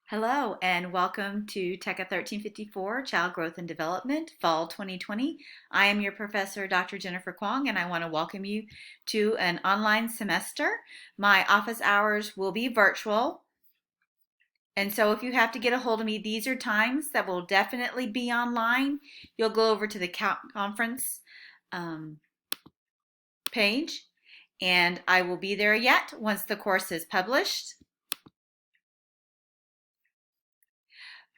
Hello and welcome to TECA1354, Child Growth and Development, Fall 2020. I am your professor, Dr. Jennifer Kwong, and I want to welcome you to an online semester. My office hours will be virtual, and so if you have to get a hold of me, these are times that will definitely be online. You'll go over to the conference page, and I will be there yet once the course is published.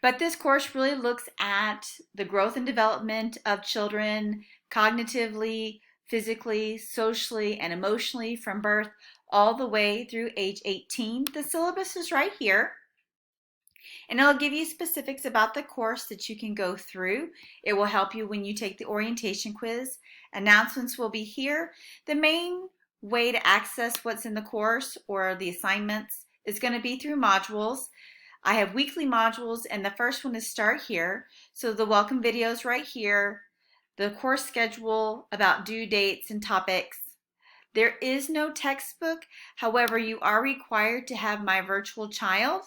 But this course really looks at the growth and development of children cognitively, physically, socially, and emotionally from birth all the way through age 18. The syllabus is right here. And it'll give you specifics about the course that you can go through. It will help you when you take the orientation quiz. Announcements will be here. The main way to access what's in the course or the assignments is going to be through modules. I have weekly modules, and the first one is Start Here. So the welcome videos right here, the course schedule about due dates and topics. There is no textbook. However, you are required to have My Virtual Child.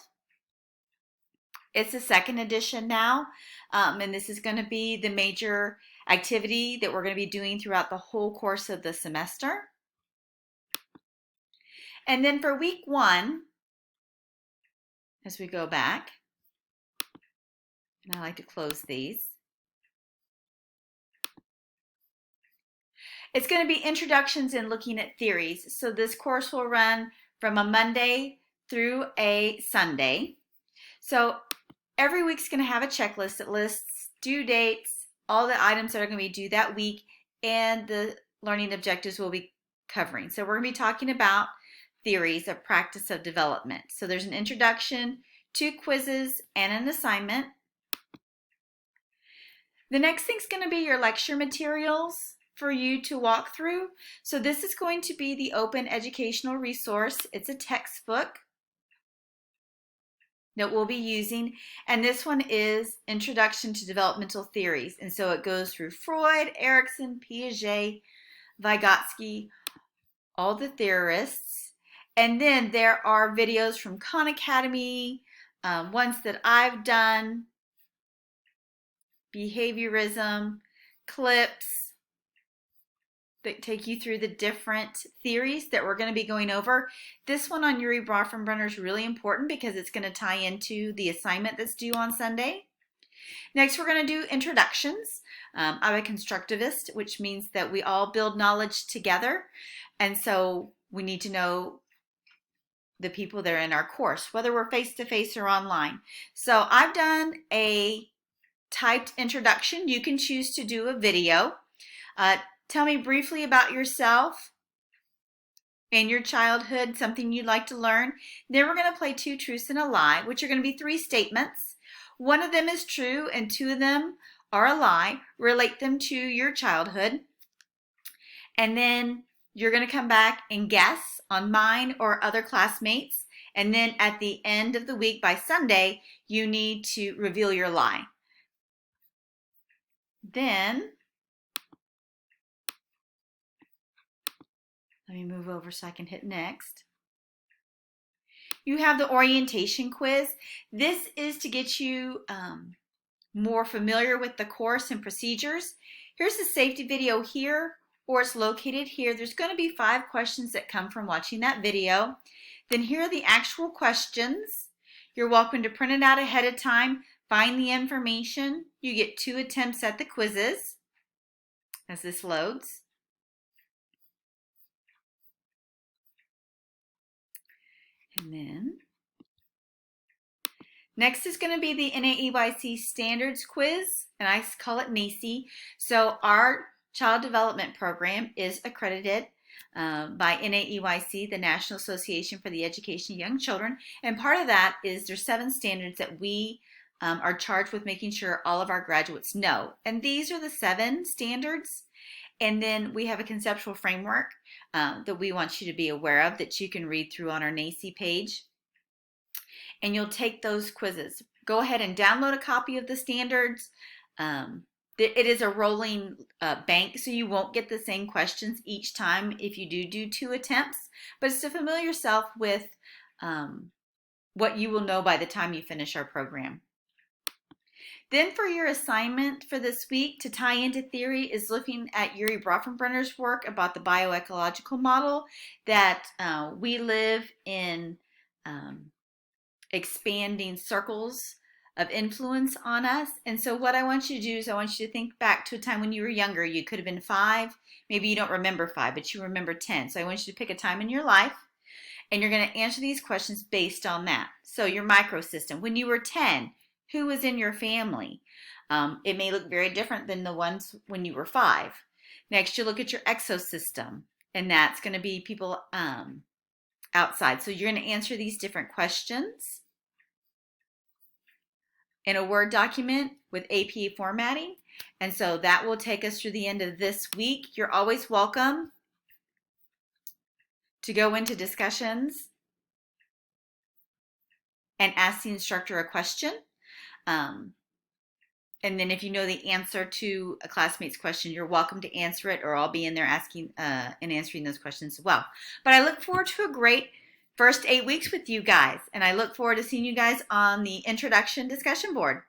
It's the second edition now, and this is going to be the major activity that we're going to be doing throughout the whole course of the semester. And then for week one, as we go back, and I like to close these, it's going to be introductions and looking at theories. So this course will run from a Monday through a Sunday. So every week's going to have a checklist that lists due dates, all the items that are going to be due that week, and the learning objectives we'll be covering. So we're going to be talking about theories of practice of development. So there's an introduction, 2 quizzes, and an assignment. The next thing's going to be your lecture materials for you to walk through. So this is going to be the open educational resource. It's a textbook that we'll be using, and this one is Introduction to Developmental Theories, and so it goes through Freud, Erikson, Piaget, Vygotsky, all the theorists. And then there are videos from Khan Academy, ones that I've done, behaviorism, clips that take you through the different theories that we're going to be going over. This one on Uri Bronfenbrenner is really important because it's going to tie into the assignment that's due on Sunday. Next, we're going to do introductions. I'm a constructivist, which means that we all build knowledge together. And so we need to know the people that are in our course, whether we're face-to-face or online. So I've done a typed introduction. You can choose to do a video. Tell me briefly about yourself and your childhood, something you'd like to learn. Then we're going to play 2 truths and a lie, which are going to be 3 statements. One of them is true and 2 of them are a lie. Relate them to your childhood. And then you're going to come back and guess on mine or other classmates. And then at the end of the week, by Sunday, you need to reveal your lie. Then let me move over so I can hit next. You have the orientation quiz. This is to get you more familiar with the course and procedures. Here's the safety video here, or it's located here. There's going to be 5 questions that come from watching that video. Then here are the actual questions. You're welcome to print it out ahead of time, find the information. You get 2 attempts at the quizzes as this loads. And then next is going to be the NAEYC Standards Quiz, and I call it NAEYC. So our child development program is accredited by NAEYC, the National Association for the Education of Young Children, and part of that is there's 7 standards that we are charged with making sure all of our graduates know. And these are the 7 standards. And then we have a conceptual framework that we want you to be aware of that you can read through on our NAEYC page. And you'll take those quizzes. Go ahead and download a copy of the standards. It is a rolling bank, so you won't get the same questions each time if you do 2 attempts. But it's to familiar yourself with what you will know by the time you finish our program. Then for your assignment for this week to tie into theory is looking at Yuri Bronfenbrenner's work about the bioecological model that we live in expanding circles of influence on us. And so what I want you to do is I want you to think back to a time when you were younger. You could have been 5. Maybe you don't remember 5, but you remember 10. So I want you to pick a time in your life, and you're going to answer these questions based on that. So your microsystem. When you were 10, who was in your family? It may look very different than the ones when you were 5. Next, you look at your exosystem, and that's going to be people outside. So you're going to answer these different questions in a Word document with APA formatting. And so that will take us through the end of this week. You're always welcome to go into discussions and ask the instructor a question. And then if you know the answer to a classmate's question, you're welcome to answer it, or I'll be in there asking and answering those questions as well. But I look forward to a great first 8 weeks with you guys, and I look forward to seeing you guys on the introduction discussion board.